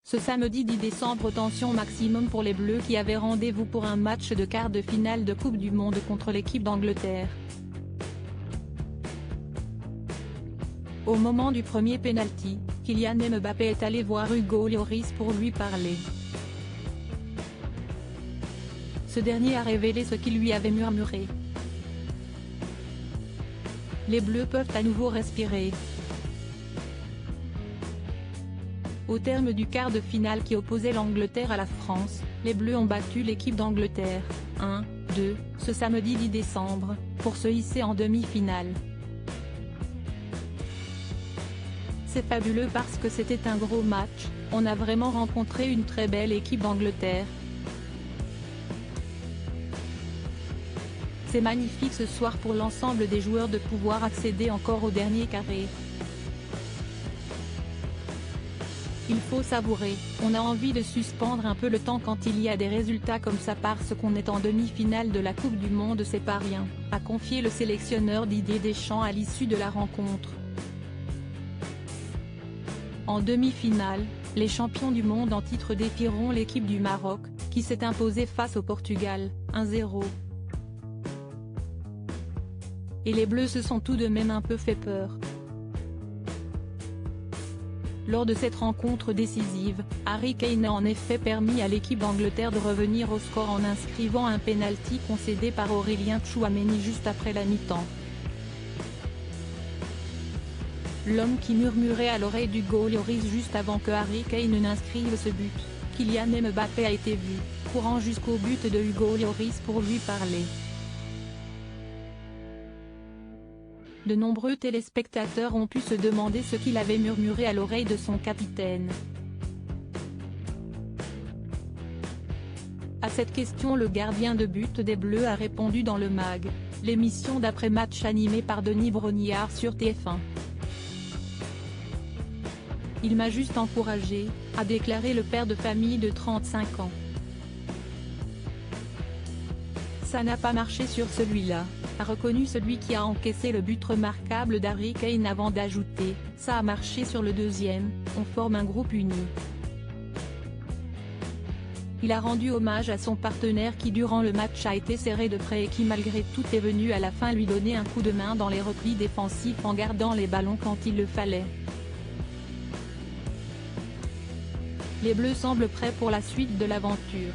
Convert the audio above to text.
Ce samedi 10 décembre, tension maximum pour les Bleus qui avaient rendez-vous pour un match de quart de finale de Coupe du Monde contre l'équipe d'Angleterre. Au moment du premier pénalty, Kylian Mbappé est allé voir Hugo Lloris pour lui parler. Ce dernier a révélé ce qu'il lui avait murmuré. Les Bleus peuvent à nouveau respirer. Au terme du quart de finale qui opposait l'Angleterre à la France, les Bleus ont battu l'équipe d'Angleterre, 1-2, ce samedi 10 décembre, pour se hisser en demi-finale. C'est fabuleux parce que c'était un gros match, on a vraiment rencontré une très belle équipe d'Angleterre. C'est magnifique ce soir pour l'ensemble des joueurs de pouvoir accéder encore au dernier carré. Il faut savourer, on a envie de suspendre un peu le temps quand il y a des résultats comme ça parce qu'on est en demi-finale de la Coupe du Monde, c'est pas rien, a confié le sélectionneur Didier Deschamps à l'issue de la rencontre. En demi-finale, les champions du monde en titre défieront l'équipe du Maroc, qui s'est imposée face au Portugal, 1-0. Et les Bleus se sont tout de même un peu fait peur. Lors de cette rencontre décisive, Harry Kane a en effet permis à l'équipe d'Angleterre de revenir au score en inscrivant un pénalty concédé par Aurélien Tchouaméni juste après la mi-temps. L'homme qui murmurait à l'oreille d'Hugo Lloris juste avant que Harry Kane n'inscrive ce but, Kylian Mbappé a été vu, courant jusqu'au but de Hugo Lloris pour lui parler. De nombreux téléspectateurs ont pu se demander ce qu'il avait murmuré à l'oreille de son capitaine. À cette question, le gardien de but des Bleus a répondu dans le MAG, l'émission d'après-match animée par Denis Brognard sur TF1. Il m'a juste encouragé, a déclaré le père de famille de 35 ans. Ça n'a pas marché sur celui-là, a reconnu celui qui a encaissé le but remarquable d'Harry Kane avant d'ajouter, ça a marché sur le deuxième, on forme un groupe uni. Il a rendu hommage à son partenaire qui durant le match a été serré de près et qui malgré tout est venu à la fin lui donner un coup de main dans les replis défensifs en gardant les ballons quand il le fallait. Les Bleus semblent prêts pour la suite de l'aventure.